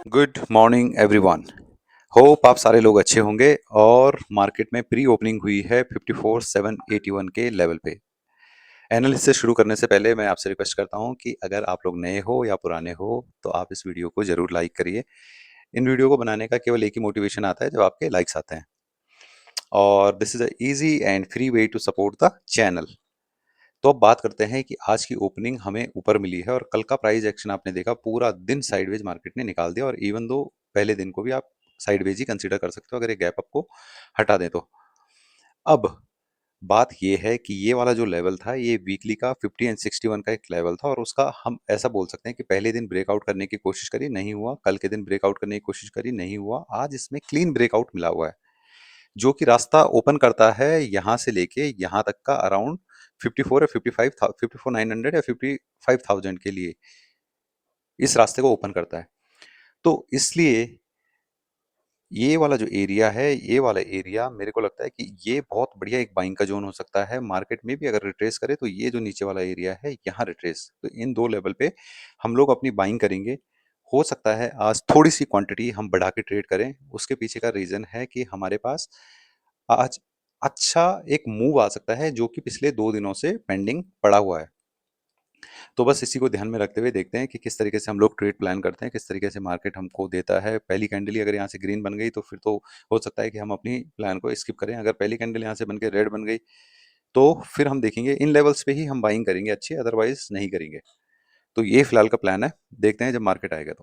Good morning everyone. Hope आप सारे लोग अच्छे होंगे और मार्केट में प्री ओपनिंग हुई है 54,781 के लेवल पे। एनालिसिस से शुरू करने से पहले मैं आपसे रिक्वेस्ट करता हूं कि अगर आप लोग नए हो या पुराने हो तो आप इस वीडियो को जरूर लाइक करिए। इन वीडियो को बनाने का केवल एक ही मोटिवेशन आता है जब आपके लाइक्स आते हैं, और this is a easy and free way to support the channel. तो अब बात करते हैं कि आज की ओपनिंग हमें ऊपर मिली है और कल का प्राइस एक्शन आपने देखा, पूरा दिन साइडवेज मार्केट ने निकाल दिया, और इवन दो पहले दिन को भी आप साइडवेज ही कंसीडर कर सकते हो अगर ये गैप आपको हटा दें तो। अब बात ये है कि ये वाला जो लेवल था ये वीकली का 50 एंड 61 का एक लेवल था, और उसका हम ऐसा बोल सकते हैं कि पहले दिन ब्रेकआउट करने की कोशिश करी, नहीं हुआ। कल के दिन ब्रेकआउट करने की कोशिश करी, नहीं हुआ। आज इसमें क्लीन ब्रेकआउट मिला हुआ है जो कि रास्ता ओपन करता है यहाँ से लेके यहाँ तक का अराउंड 54 या 55, 54,900 या 55,000 के लिए इस रास्ते को ओपन करता है। तो इसलिए ये वाला जो एरिया है, ये वाला एरिया मेरे को लगता है कि ये बहुत बढ़िया एक बाइंग का जोन हो सकता है। मार्केट में भी अगर रिट्रेस करे तो ये जो नीचे वाला एरिया है यहाँ रिट्रेस, तो इन दो लेवल पे हम लोग अपनी बाइंग करेंगे। हो सकता है आज थोड़ी सी क्वांटिटी हम बढ़ा के ट्रेड करें। उसके पीछे का रीजन है कि हमारे पास आज अच्छा एक मूव आ सकता है जो कि पिछले 2 दिनों से पेंडिंग पड़ा हुआ है। तो बस इसी को ध्यान में रखते हुए देखते हैं कि किस तरीके से हम लोग ट्रेड प्लान करते हैं, किस तरीके से मार्केट हमको देता है। पहली कैंडल ही अगर यहाँ से ग्रीन बन गई तो फिर तो हो सकता है कि हम अपनी प्लान को स्किप करें। अगर पहली कैंडल यहाँ से बन के रेड बन गई तो फिर हम देखेंगे इन लेवल्स पे ही हम बाइंग करेंगे अच्छी, अदरवाइज नहीं करेंगे। तो ये फिलहाल का प्लान है, देखते हैं जब मार्केट आएगा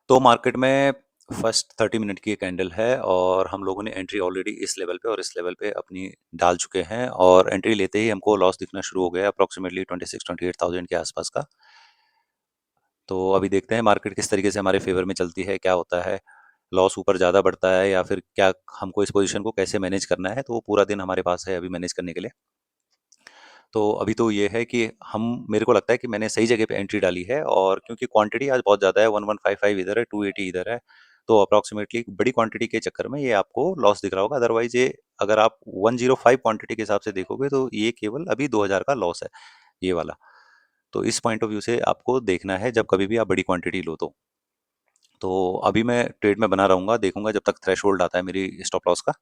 तो मार्केट में फर्स्ट 30 मिनट की कैंडल है और हम लोगों ने एंट्री ऑलरेडी इस लेवल पे और इस लेवल पे अपनी डाल चुके हैं, और एंट्री लेते ही हमको लॉस दिखना शुरू हो गया अप्रोक्सीमेटली 26-28,000 के आसपास का। तो अभी देखते हैं मार्केट किस तरीके से हमारे फेवर में चलती है, क्या होता है, लॉस ऊपर ज़्यादा बढ़ता है या फिर क्या, हमको इस पोजीशन को कैसे मैनेज करना है। तो वो पूरा दिन हमारे पास है अभी मैनेज करने के लिए। तो अभी तो ये है कि हम, मेरे को लगता है कि मैंने सही जगह पे एंट्री डाली है, और क्योंकि क्वांटिटी आज बहुत ज़्यादा है, 1155 इधर है, 280 इधर है, तो अप्रोक्सीमेटली बड़ी क्वांटिटी के चक्कर में ये आपको लॉस दिख रहा होगा। अदरवाइज ये, अगर आप 105 क्वांटिटी के हिसाब से देखोगे तो ये केवल अभी 2000 का लॉस है ये वाला। तो इस पॉइंट ऑफ व्यू से आपको देखना है जब कभी भी आप बड़ी क्वांटिटी लो तो अभी मैं ट्रेड में बना रहूंगा, देखूंगा जब तक थ्रेशोल्ड आता है मेरी स्टॉप लॉस का,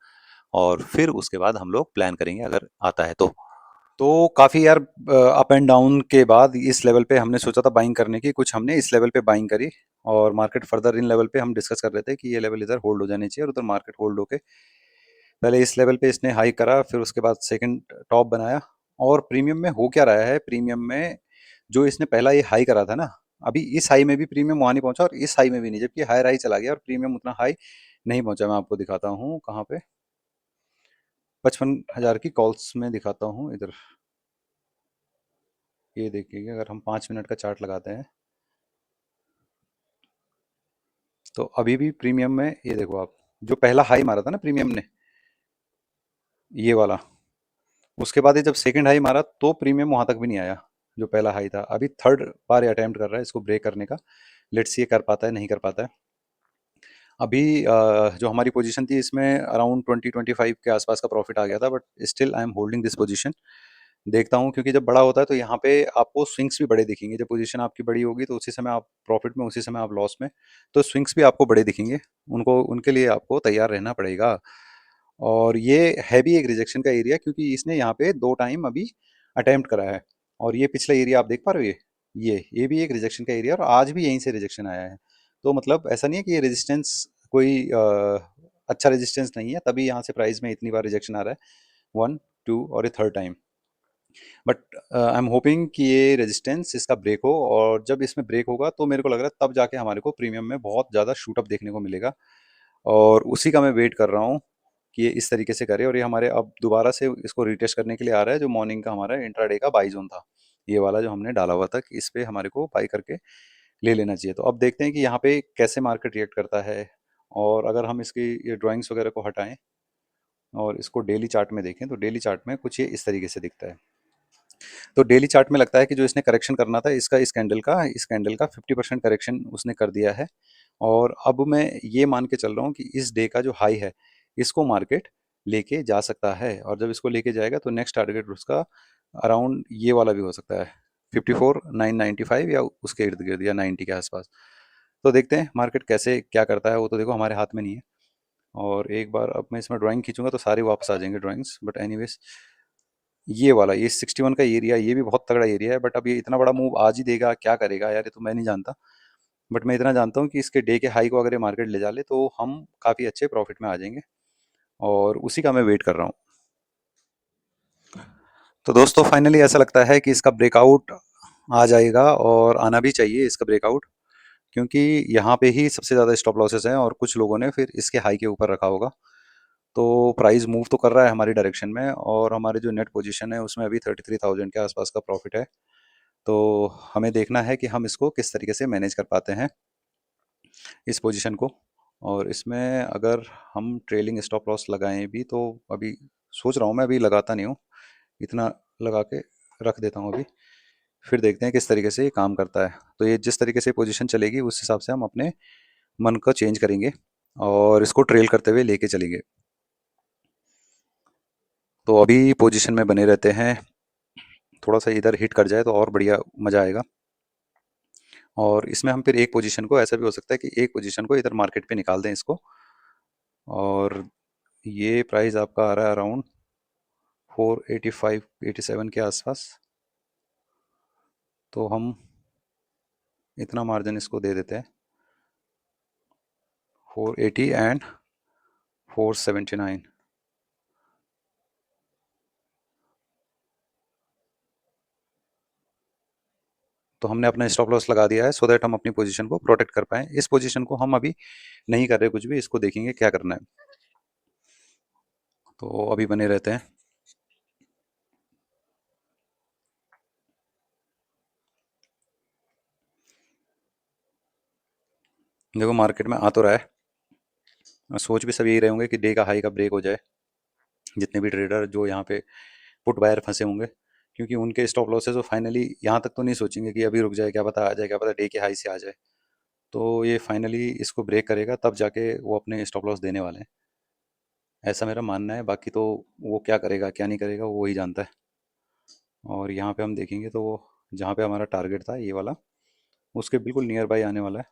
और फिर उसके बाद हम लोग प्लान करेंगे अगर आता है तो काफ़ी यार अप एंड डाउन के बाद इस लेवल पे हमने सोचा था बाइंग करने की, कुछ हमने इस लेवल पे बाइंग करी, और मार्केट फर्दर इन लेवल पे हम डिस्कस कर रहे थे कि ये लेवल इधर होल्ड हो जाने चाहिए, और उधर मार्केट होल्ड होके पहले इस लेवल पे इसने हाई करा, फिर उसके बाद सेकंड टॉप बनाया। और प्रीमियम में हो क्या रहा है, प्रीमियम में जो इसने पहला ये हाई करा था ना, अभी इस हाई में भी प्रीमियम वहां नहीं पहुंचा और इस हाई में भी नहीं, जबकि हायर हाई चला गया और प्रीमियम उतना हाई नहीं पहुंचा। मैं आपको दिखाता हूँ कहाँ पे, 55,000 की कॉल्स में दिखाता हूँ इधर। ये देखिए अगर हम 5 मिनट का चार्ट लगाते हैं तो अभी भी प्रीमियम में, ये देखो आप, जो पहला हाई मारा था ना प्रीमियम ने, ये वाला, उसके बाद ये जब सेकंड हाई मारा तो प्रीमियम वहां तक भी नहीं आया जो पहला हाई था। अभी थर्ड बार ये अटेम्प्ट कर रहा है इसको ब्रेक करने का। लेट्स सी ये कर पाता है नहीं कर पाता है। अभी जो हमारी पोजीशन थी इसमें अराउंड 20-25 के आसपास का प्रॉफिट आ गया था, but still I am holding this position. देखता हूँ, क्योंकि जब बड़ा होता है तो यहाँ पे आपको स्विंग्स भी बड़े दिखेंगे। जब पोजीशन आपकी बड़ी होगी तो उसी समय आप प्रॉफिट में, उसी समय आप लॉस में, तो स्विंग्स भी आपको बड़े दिखेंगे। उनको, उनके लिए आपको तैयार रहना पड़ेगा। और ये है भी एक रिजेक्शन का एरिया, क्योंकि इसने यहाँ पे 2 टाइम अभी अटेम्प्ट करा है, और ये पिछला एरिया आप देख पा रहे हो, ये भी एक रिजेक्शन का एरिया, और आज भी यहीं से रिजेक्शन आया है। तो मतलब ऐसा नहीं है कि ये रेजिस्टेंस कोई अच्छा रेजिस्टेंस नहीं है, तभी यहाँ से प्राइस में इतनी बार रिजेक्शन आ रहा है, 1, 2 और ये third time. But I am hoping कि ये रेजिस्टेंस इसका ब्रेक हो, और जब इसमें ब्रेक होगा तो मेरे को लग रहा है तब जाके हमारे को प्रीमियम में बहुत ज़्यादा शूटअप देखने को मिलेगा, और उसी का मैं वेट कर रहा हूँ कि ये इस तरीके से करे। और ये हमारे अब दोबारा से इसको रिटेस्ट करने के लिए आ रहा है, जो मॉर्निंग का हमारा इंट्राडे का बाई जोन था, ये वाला जो हमने डाला हुआ था कि इस पे हमारे को बाई करके ले लेना चाहिए। तो अब देखते हैं कि यहाँ पे कैसे मार्केट रिएक्ट करता है। और अगर हम इसकी ये ड्राइंग्स वगैरह को हटाएं और इसको डेली चार्ट में देखें तो डेली चार्ट में कुछ ये इस तरीके से दिखता है। तो डेली चार्ट में लगता है कि जो इसने करेक्शन करना था इसका, इस कैंडल का 50% करेक्शन उसने कर दिया है। और अब मैं ये मान के चल रहा हूँ कि इस डे का जो हाई है इसको मार्केट लेके जा सकता है, और जब इसको लेके जाएगा तो नेक्स्ट टारगेट उसका अराउंड ये वाला भी हो सकता है, 54,995 या उसके इर्द गिर्द या 90 के आसपास। तो देखते हैं मार्केट कैसे क्या करता है, वो तो देखो हमारे हाथ में नहीं है। और एक बार अब मैं इसमें ड्राइंग खींचूंगा तो सारे वापस आ जाएंगे ड्राइंग्स, बट एनीवेज ये वाला ये 61 का एरिया, ये भी बहुत तगड़ा एरिया है, बट अब ये इतना बड़ा मूव आज ही देगा क्या करेगा यार, ये तो मैं नहीं जानता। बट मैं इतना जानता हूँ कि इसके डे के हाई को अगर ये मार्केट ले जा ले तो हम काफ़ी अच्छे प्रॉफिट में आ जाएंगे, और उसी का मैं वेट कर रहा हूँ। तो दोस्तों फाइनली ऐसा लगता है कि इसका ब्रेकआउट आ जाएगा, और आना भी चाहिए इसका ब्रेकआउट, क्योंकि यहाँ पे ही सबसे ज़्यादा स्टॉप लॉसेस हैं और कुछ लोगों ने फिर इसके हाई के ऊपर रखा होगा। तो प्राइस मूव तो कर रहा है हमारी डायरेक्शन में, और हमारी जो नेट पोजीशन है उसमें अभी 33,000 के आसपास का प्रॉफिट है। तो हमें देखना है कि हम इसको किस तरीके से मैनेज कर पाते हैं इस पोजीशन को। और इसमें अगर हम ट्रेलिंग स्टॉप लॉस लगाएं भी तो अभी सोच रहा हूँ, मैं अभी लगाता नहीं हूँ, इतना लगा के रख देता हूँ अभी, फिर देखते हैं किस तरीके से ये काम करता है। तो ये जिस तरीके से पोजीशन चलेगी उस हिसाब से हम अपने मन को चेंज करेंगे और इसको ट्रेल करते हुए लेके चलेंगे। तो अभी पोजीशन में बने रहते हैं, थोड़ा सा इधर हिट कर जाए तो और बढ़िया मज़ा आएगा। और इसमें हम फिर एक पोजीशन को, ऐसा भी हो सकता है कि एक पोजीशन को इधर मार्केट पे निकाल दें इसको, और ये प्राइस आपका आ रहा है अराउंड 485 87 के आसपास। तो हम इतना मार्जिन इसको दे देते हैं, 480 एंड 479। तो हमने अपना स्टॉप लॉस लगा दिया है सो दैट हम अपनी पोजीशन को प्रोटेक्ट कर पाएं। इस पोजीशन को हम अभी नहीं कर रहे कुछ भी, इसको देखेंगे क्या करना है। तो अभी बने रहते हैं। देखो मार्केट में आ तो रहा है, और सोच भी सब यही रहे होंगे कि डे का हाई का ब्रेक हो जाए, जितने भी ट्रेडर जो यहाँ पे पुट बायर फंसे होंगे, क्योंकि उनके स्टॉप लॉसेस वो फाइनली यहाँ तक तो नहीं सोचेंगे कि अभी रुक जाए, क्या पता आ जाए, क्या पता डे के हाई से आ जाए। तो ये फाइनली इसको ब्रेक करेगा तब जाके वो अपने स्टॉप लॉस देने वाले हैं, ऐसा मेरा मानना है। बाकी तो वो क्या करेगा क्या नहीं करेगा वो ही जानता है। और यहाँ पे हम देखेंगे तो वो जहाँ पे हमारा टारगेट था ये वाला, उसके बिल्कुल नियर बाई आने वाला है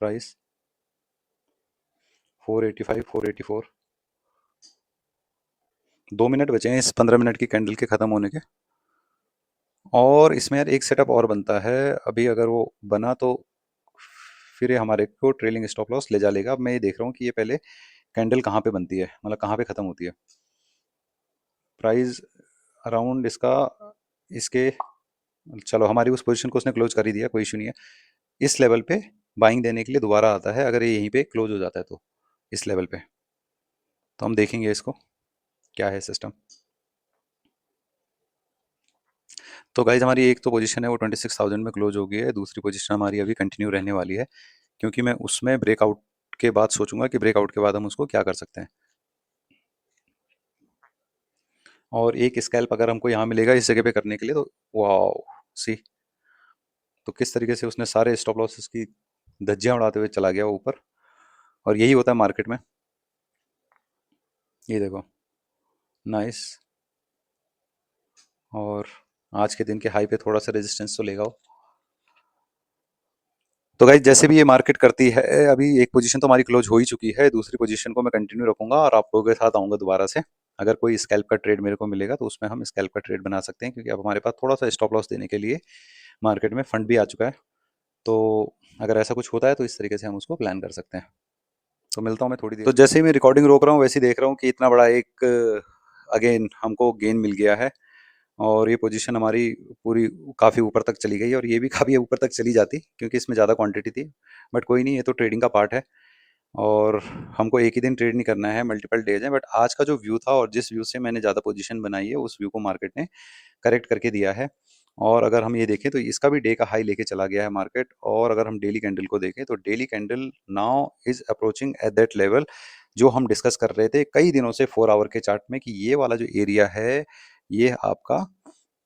प्राइस, 485 484। 2 मिनट बचे हैं इस 15 मिनट की कैंडल के ख़त्म होने के, और इसमें यार एक सेटअप और बनता है। अभी अगर वो बना तो फिर ये हमारे को ट्रेलिंग स्टॉप लॉस ले जा लेगा। अब मैं ये देख रहा हूँ कि ये पहले कैंडल कहाँ पे बनती है, मतलब कहाँ पे ख़त्म होती है। प्राइस अराउंड इसका, इसके, चलो हमारी उस पोजीशन को उसने क्लोज कर ही दिया, कोई इशू नहीं है। इस लेवल पे बाइंग देने के लिए दोबारा आता है अगर ये यहीं पे क्लोज हो जाता है तो, इस लेवल पे। तो हम देखेंगे इसको क्या है सिस्टम। तो गाइज हमारी एक तो पोजीशन है वो 26,000 में क्लोज हो गई है, दूसरी पोजीशन हमारी अभी कंटिन्यू रहने वाली है, क्योंकि मैं उसमें ब्रेकआउट के बाद सोचूंगा कि ब्रेकआउट के बाद हम उसको क्या कर सकते हैं। और एक स्कैल्प अगर हमको यहाँ मिलेगा इस जगह पे करने के लिए तो वाह, सी, तो किस तरीके से उसने सारे स्टॉप लॉसेस की धज्जियां उड़ाते हुए चला गया वो ऊपर। और यही होता है मार्केट में, ये देखो, नाइस। और आज के दिन के हाई पे थोड़ा सा रेजिस्टेंस तो लेगा वो। तो गाइज जैसे भी ये मार्केट करती है, अभी एक पोजीशन तो हमारी क्लोज हो ही चुकी है, दूसरी पोजीशन को मैं कंटिन्यू रखूंगा और आप लोगों के साथ आऊंगा दोबारा से। अगर कोई स्कैल्प का ट्रेड मेरे को मिलेगा तो उसमें हम स्कैल्प का ट्रेड बना सकते हैं, क्योंकि अब हमारे पास थोड़ा सा स्टॉप लॉस देने के लिए मार्केट में फंड भी आ चुका है। तो अगर ऐसा कुछ होता है तो इस तरीके से हम उसको प्लान कर सकते हैं। तो मिलता हूँ मैं थोड़ी देर। तो जैसे ही मैं रिकॉर्डिंग रोक रहा हूँ वैसे ही देख रहा हूँ कि इतना बड़ा एक अगेन हमको गेन मिल गया है, और ये पोजीशन हमारी पूरी काफ़ी ऊपर तक चली गई, और ये भी काफ़ी ऊपर तक चली जाती क्योंकि इसमें ज़्यादा क्वांटिटी थी। बट कोई नहीं, ये तो ट्रेडिंग का पार्ट है, और हमको एक ही दिन ट्रेड नहीं करना है, मल्टीपल डेज हैं। बट आज का जो व्यू था और जिस व्यू से मैंने ज़्यादा पोजीशन बनाई है उस व्यू को मार्केट ने करेक्ट करके दिया है। और अगर हम ये देखें तो इसका भी डे का हाई लेके चला गया है मार्केट। और अगर हम डेली कैंडल को देखें तो daily candle now is approaching at that level जो हम डिस्कस कर रहे थे कई दिनों से 4 आवर के चार्ट में, कि ये वाला जो एरिया है ये आपका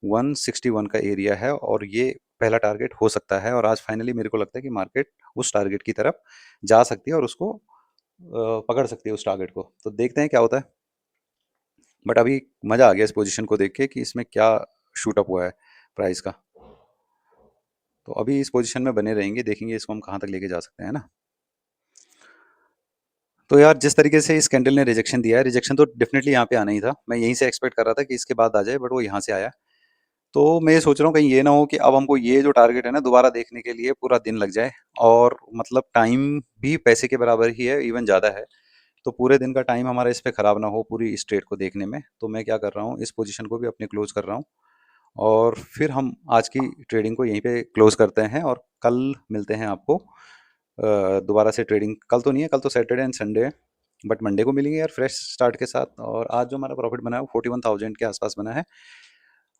161 का एरिया है, और ये पहला टारगेट हो सकता है। और आज फाइनली मेरे को लगता है कि मार्केट उस टारगेट की तरफ जा सकती है और उसको पकड़ सकती है उस टारगेट को। तो देखते हैं क्या होता है। बट अभी मज़ा आ गया इस पोजीशन को देख के कि इसमें क्या शूट अप हुआ है प्राइस का। तो अभी इस पोजीशन में बने रहेंगे, देखेंगे इसको हम कहाँ तक लेके जा सकते हैं ना। तो यार जिस तरीके से इस कैंडल ने रिजेक्शन दिया है, रिजेक्शन तो डेफिनेटली यहाँ पे आना ही था, मैं यहीं से एक्सपेक्ट कर रहा था कि इसके बाद आ जाए, बट वो यहाँ से आया। तो मैं ये सोच रहा हूँ कहीं ये ना हो कि अब हमको ये जो टारगेट है ना दोबारा देखने के लिए पूरा दिन लग जाए, और मतलब टाइम भी पैसे के बराबर ही है, इवन ज़्यादा है। तो पूरे दिन का टाइम हमारा इस पे खराब ना हो पूरी इस ट्रेड को देखने में। तो मैं क्या कर रहा हूँ, इस पोजीशन को भी अपने क्लोज कर रहा हूँ, और फिर हम आज की ट्रेडिंग को यहीं पे क्लोज करते हैं, और कल मिलते हैं आपको दोबारा से। ट्रेडिंग कल तो नहीं है, कल तो सैटरडे एंड संडे है, बट मंडे को मिलेंगे यार फ्रेश स्टार्ट के साथ। और आज जो हमारा प्रॉफिट बना है वो 41,000 के आसपास बना है।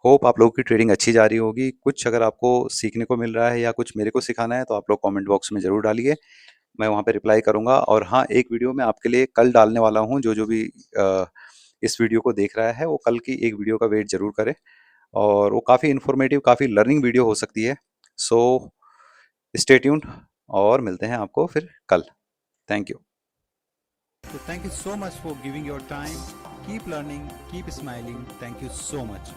होप आप लोगों की ट्रेडिंग अच्छी जा रही होगी। कुछ अगर आपको सीखने को मिल रहा है या कुछ मेरे को सिखाना है तो आप लोग कमेंट बॉक्स में ज़रूर डालिए, मैं वहाँ पे रिप्लाई करूँगा। और हाँ, एक वीडियो मैं आपके लिए कल डालने वाला हूँ, जो जो भी इस वीडियो को देख रहा है वो कल की एक वीडियो का वेट ज़रूर करे, और वो काफ़ी इन्फॉर्मेटिव, काफ़ी लर्निंग वीडियो हो सकती है। सो स्टे ट्यून्ड, और मिलते हैं आपको फिर कल। Thank you. So thank you so much for giving your time. Keep learning, keep smiling. Thank you so much.